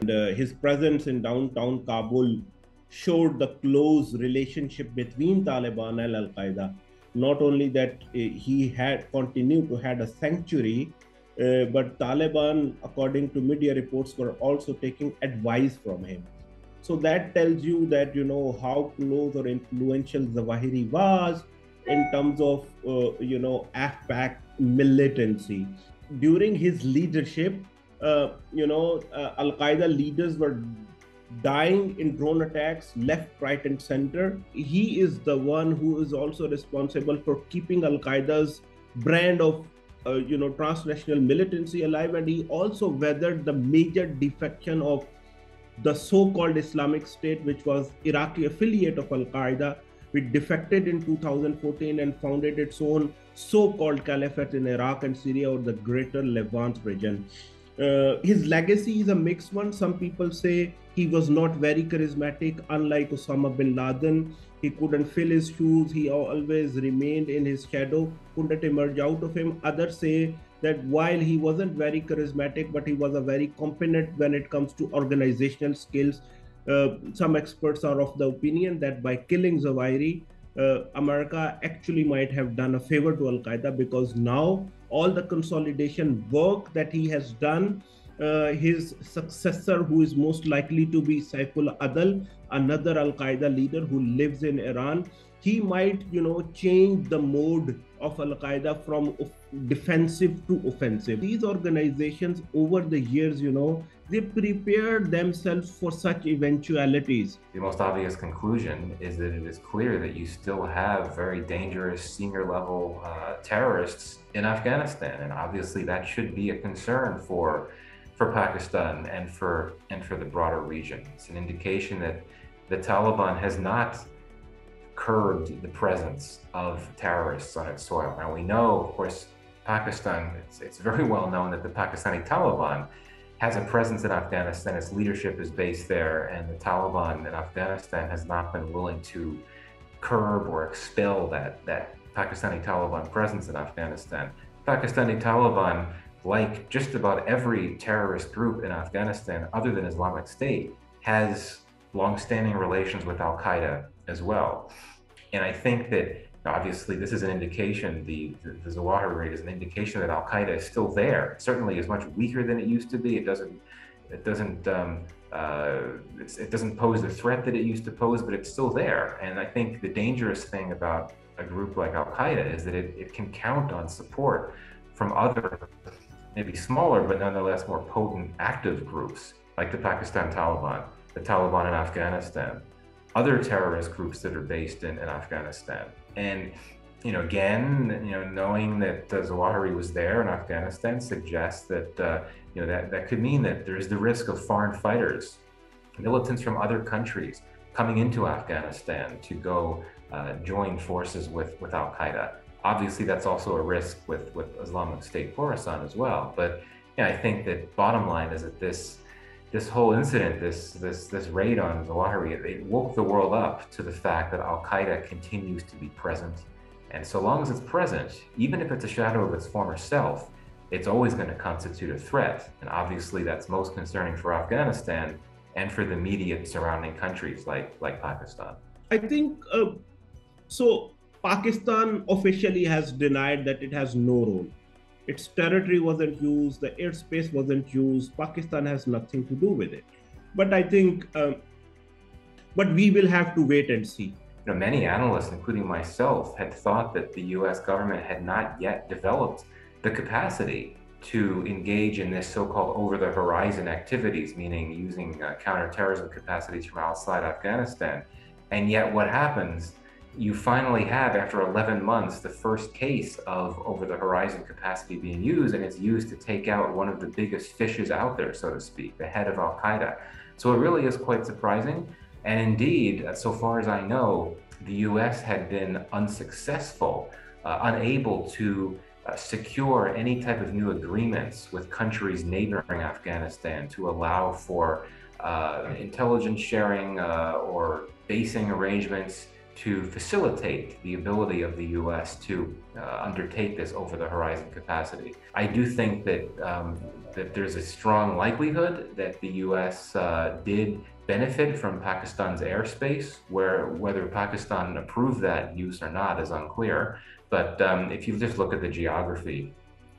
His presence in downtown Kabul showed the close relationship between Taliban and Al Qaeda. Not only that he had continued to had a sanctuary, but Taliban, according to media reports, were also taking advice from him. So that tells you that how close or influential Zawahiri was in terms of AFPAC militancy. During his leadership, Al Qaeda leaders were dying in drone attacks left, right, and center. He is the one who is also responsible for keeping Al Qaeda's brand of transnational militancy alive, and he also weathered the major defection of the so-called Islamic State, which was Iraqi affiliate of Al Qaeda, which defected in 2014 and founded its own so-called caliphate in Iraq and Syria, or the Greater Levant region. His legacy is a mixed one. Some people say he was not very charismatic, unlike Osama bin Laden. He couldn't fill his shoes. He always remained in his shadow, couldn't emerge out of him. Others say that while he wasn't very charismatic, but he was a very competent when it comes to organizational skills. Some experts are of the opinion that by killing Zawahiri, America actually might have done a favor to Al Qaeda, because now all the consolidation work that he has done, his successor, who is most likely to be Saifullah Adel, another Al Qaeda leader who lives in Iran, he might, change the mode of Al Qaeda from defensive to offensive. These organizations over the years, they prepared themselves for such eventualities. The most obvious conclusion is that it is clear that you still have very dangerous senior level terrorists in Afghanistan, and obviously that should be a concern for Pakistan and for the broader region. It's an indication that the Taliban has not curbed the presence of terrorists on its soil. Now we know, of course, Pakistan, it's very well known that the Pakistani Taliban has a presence in Afghanistan. Its leadership is based there, and the Taliban in Afghanistan has not been willing to curb or expel that Pakistani Taliban presence in Afghanistan. Pakistani Taliban, like just about every terrorist group in Afghanistan other than Islamic State, has long-standing relations with Al Qaeda as well. And I think that obviously this is an indication, the Zawahiri raid is an indication that Al Qaeda is still there. It certainly is much weaker than it used to be. It doesn't pose the threat that it used to pose, but it's still there. And I think the dangerous thing about a group like Al Qaeda is that it can count on support from other, maybe smaller, but nonetheless more potent active groups like the Pakistan Taliban, the Taliban in Afghanistan, other terrorist groups that are based in Afghanistan. And, again, knowing that Zawahiri was there in Afghanistan suggests that, that could mean that there's the risk of foreign fighters, militants from other countries coming into Afghanistan to go join forces with Al Qaeda. Obviously, that's also a risk with Islamic State Khorasan as well. But I think that bottom line is that this whole incident, this raid on Zawahiri, it woke the world up to the fact that Al Qaeda continues to be present. And so long as it's present, even if it's a shadow of its former self, it's always going to constitute a threat. And obviously that's most concerning for Afghanistan and for the immediate surrounding countries like Pakistan. I think, so Pakistan officially has denied that it has no role. Its territory wasn't used, the airspace wasn't used, Pakistan has nothing to do with it. But I think, but we will have to wait and see. Many analysts, including myself, had thought that the US government had not yet developed the capacity to engage in this so-called over-the-horizon activities, meaning using counterterrorism capacities from outside Afghanistan. And yet what happens, you finally have, after 11 months, the first case of over-the-horizon capacity being used, and it's used to take out one of the biggest fishes out there, so to speak, the head of Al Qaeda. So it really is quite surprising. And indeed, so far as I know, the US had been unsuccessful, unable to secure any type of new agreements with countries neighboring Afghanistan to allow for intelligence sharing or basing arrangements to facilitate the ability of the U.S. to undertake this over-the-horizon capacity. I do think that there's a strong likelihood that the U.S. Did benefit from Pakistan's airspace, whether Pakistan approved that use or not is unclear. But if you just look at the geography,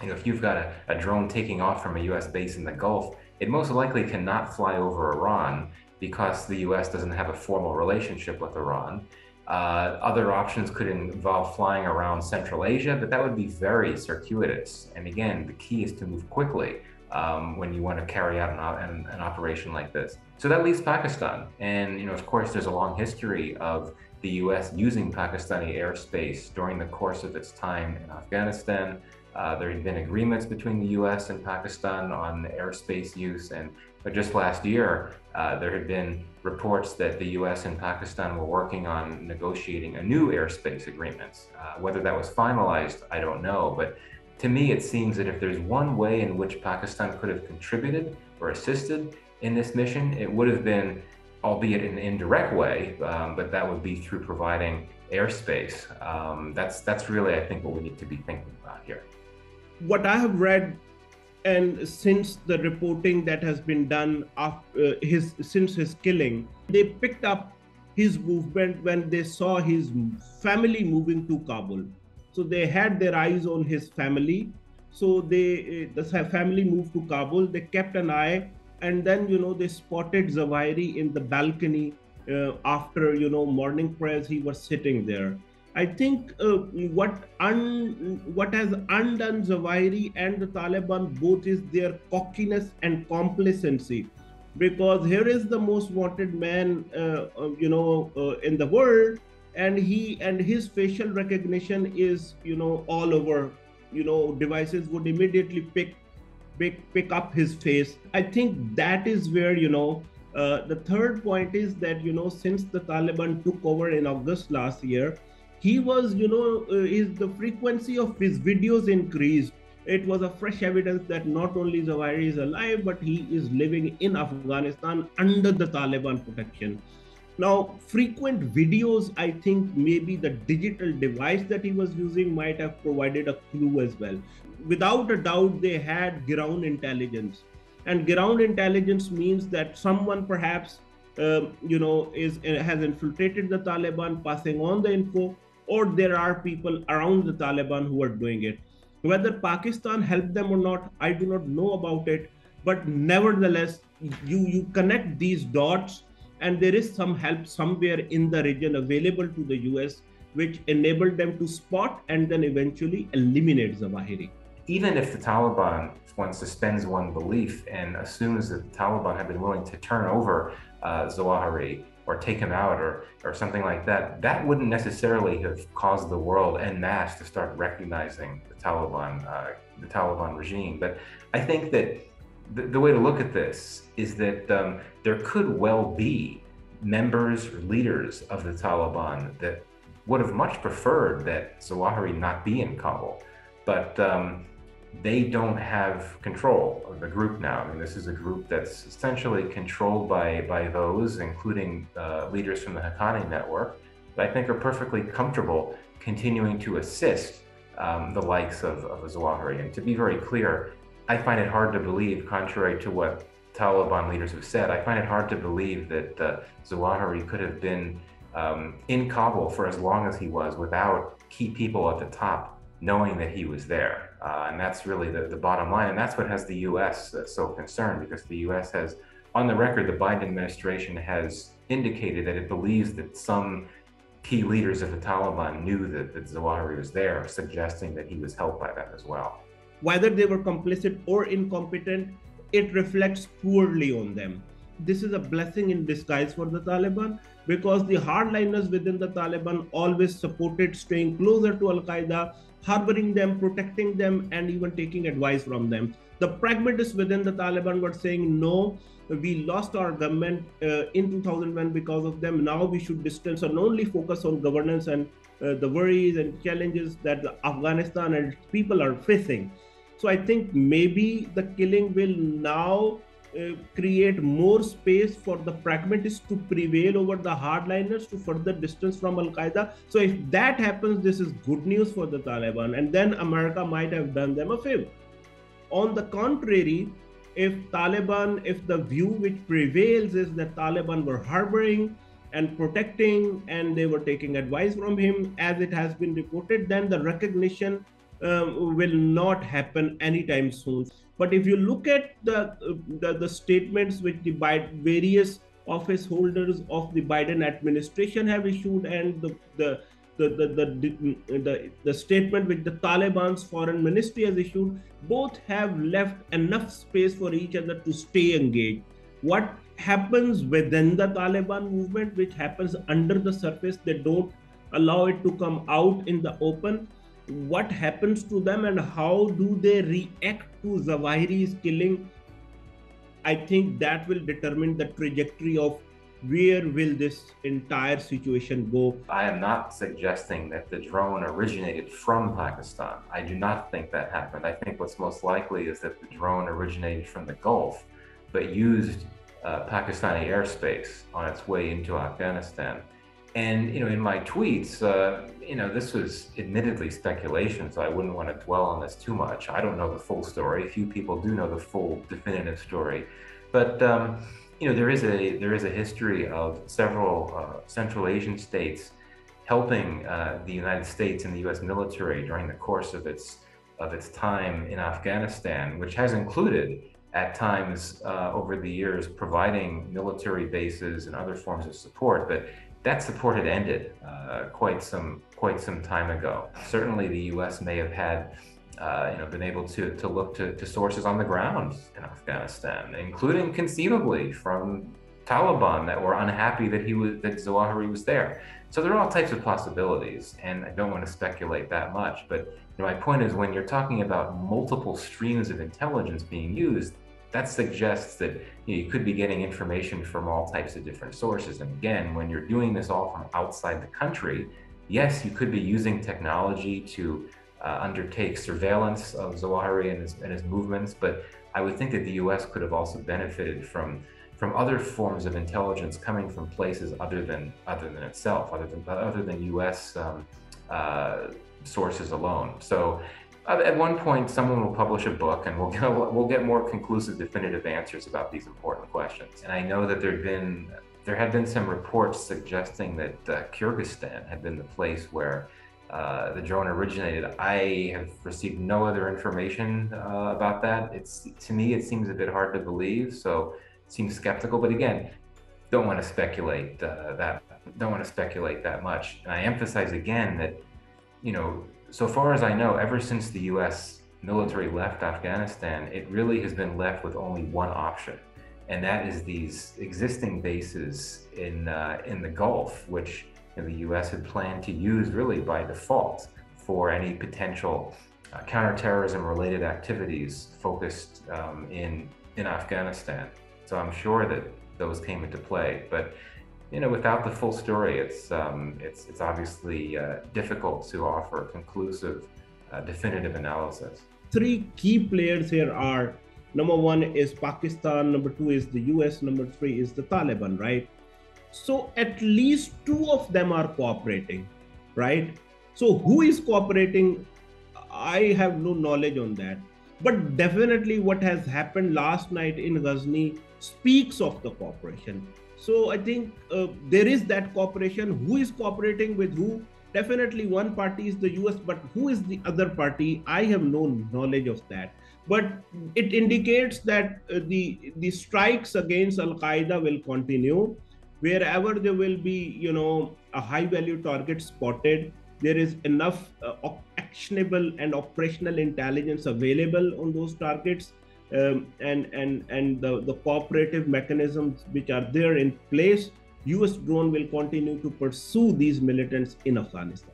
if you've got a drone taking off from a U.S. base in the Gulf, it most likely cannot fly over Iran because the U.S. doesn't have a formal relationship with Iran. Other options could involve flying around Central Asia, but that would be very circuitous. And again, the key is to move quickly when you want to carry out an operation like this. So that leaves Pakistan. And of course, there's a long history of the U.S. using Pakistani airspace during the course of its time in Afghanistan. There had been agreements between the U.S. and Pakistan on airspace use, and just last year, there had been reports that the U.S. and Pakistan were working on negotiating a new airspace agreement. Whether that was finalized, I don't know, but to me, it seems that if there's one way in which Pakistan could have contributed or assisted in this mission, it would have been, albeit in an indirect way, but that would be through providing airspace. That's really, I think, what we need to be thinking about here. What I have read, and since the reporting that has been done since his killing, they picked up his movement when they saw his family moving to Kabul. So they had their eyes on his family. So the family moved to Kabul. They kept an eye, and then they spotted Zawahiri in the balcony after morning prayers. He was sitting there. I think what has undone Zawahiri and the Taliban both is their cockiness and complacency, because here is the most wanted man in the world, and his facial recognition is all over. Devices would immediately pick up his face. I think that is where the third point is that since the Taliban took over in August last year, he was, the frequency of his videos increased. It was a fresh evidence that not only Zawahiri is alive, but he is living in Afghanistan under the Taliban protection. Now, frequent videos, I think maybe the digital device that he was using might have provided a clue as well. Without a doubt, they had ground intelligence. And ground intelligence means that someone perhaps, has infiltrated the Taliban, passing on the info, or there are people around the Taliban who are doing it. Whether Pakistan helped them or not, I do not know about it. But nevertheless, you connect these dots, and there is some help somewhere in the region available to the US, which enabled them to spot and then eventually eliminate Zawahiri. Even if the Taliban, one suspends one belief and assumes that the Taliban have been willing to turn over Zawahiri or take him out or something like that, that wouldn't necessarily have caused the world en masse to start recognizing the Taliban regime. But I think that the way to look at this is that there could well be members or leaders of the Taliban that would have much preferred that Zawahiri not be in Kabul, but they don't have control of the group now. I mean, this is a group that's essentially controlled by those, including leaders from the Haqqani network, that I think are perfectly comfortable continuing to assist the likes of Zawahiri. And to be very clear, I find it hard to believe, contrary to what Taliban leaders have said, I find it hard to believe that Zawahiri could have been in Kabul for as long as he was without key people at the top knowing that he was there. And that's really the bottom line. And that's what has the US so concerned, because the US has, on the record, the Biden administration has indicated that it believes that some key leaders of the Taliban knew that Zawahiri was there, suggesting that he was helped by them as well. Whether they were complicit or incompetent, it reflects poorly on them. This is a blessing in disguise for the Taliban, because the hardliners within the Taliban always supported staying closer to Al-Qaeda, harboring them, protecting them, and even taking advice from them. The pragmatists within the Taliban were saying, no, we lost our government in 2001 because of them. Now we should distance and only focus on governance and the worries and challenges that Afghanistan and its people are facing. So I think maybe the killing will now create more space for the pragmatists to prevail over the hardliners to further distance from Al-Qaeda. So if that happens, this is good news for the Taliban, and then America might have done them a favor. On the contrary, if the view which prevails is that Taliban were harboring and protecting and they were taking advice from him, as it has been reported, then the recognition will not happen anytime soon. But if you look at the statements which the various office holders of the Biden administration have issued, and the statement which the Taliban's foreign ministry has issued, both have left enough space for each other to stay engaged. What happens within the Taliban movement, which happens under the surface, they don't allow it to come out in the open. What happens to them and how do they react to Zawahiri's killing? I think that will determine the trajectory of where will this entire situation go. I am not suggesting that the drone originated from Pakistan. I do not think that happened. I think what's most likely is that the drone originated from the Gulf, but used Pakistani airspace on its way into Afghanistan. And, in my tweets, this was admittedly speculation, so I wouldn't want to dwell on this too much. I don't know the full story. Few people do know the full definitive story. But, there is a history of several Central Asian states helping the United States and the U.S. military during the course of its time in Afghanistan, which has included at times over the years providing military bases and other forms of support. But that support had ended quite some time ago. Certainly, the U.S. may have had, been able to look to sources on the ground in Afghanistan, including conceivably from Taliban that were unhappy that Zawahiri was there. So there are all types of possibilities, and I don't want to speculate that much. But my point is, when you're talking about multiple streams of intelligence being used, that suggests that you could be getting information from all types of different sources. And again, when you're doing this all from outside the country, yes, you could be using technology to undertake surveillance of Zawahiri and his movements, but I would think that the U.S. could have also benefited from other forms of intelligence coming from places other than itself, other than U.S. Sources alone. So. At one point, someone will publish a book, and we'll get more conclusive, definitive answers about these important questions. And I know that there have been some reports suggesting that Kyrgyzstan had been the place where the drone originated. I have received no other information about that. To me, it seems a bit hard to believe, so it seems skeptical. But again, don't want to speculate that much. And I emphasize again that, so far as I know, ever since the U.S. military left Afghanistan, it really has been left with only one option, and that is these existing bases in the Gulf, which the U.S. had planned to use really by default for any potential counterterrorism-related activities focused in Afghanistan. So I'm sure that those came into play, but. Without the full story, it's obviously difficult to offer conclusive, definitive analysis. Three key players here are, number one is Pakistan, number two is the US, number three is the Taliban, right? So at least two of them are cooperating, right? So who is cooperating? I have no knowledge on that. But definitely what has happened last night in Ghazni speaks of the cooperation. So I think there is that cooperation. Who is cooperating with who? Definitely one party is the US, but who is the other party? I have no knowledge of that. But it indicates that the strikes against Al-Qaeda will continue. Wherever there will be, a high value target spotted, there is enough actionable and operational intelligence available on those targets. And the cooperative mechanisms which are there in place, US drone will continue to pursue these militants in Afghanistan.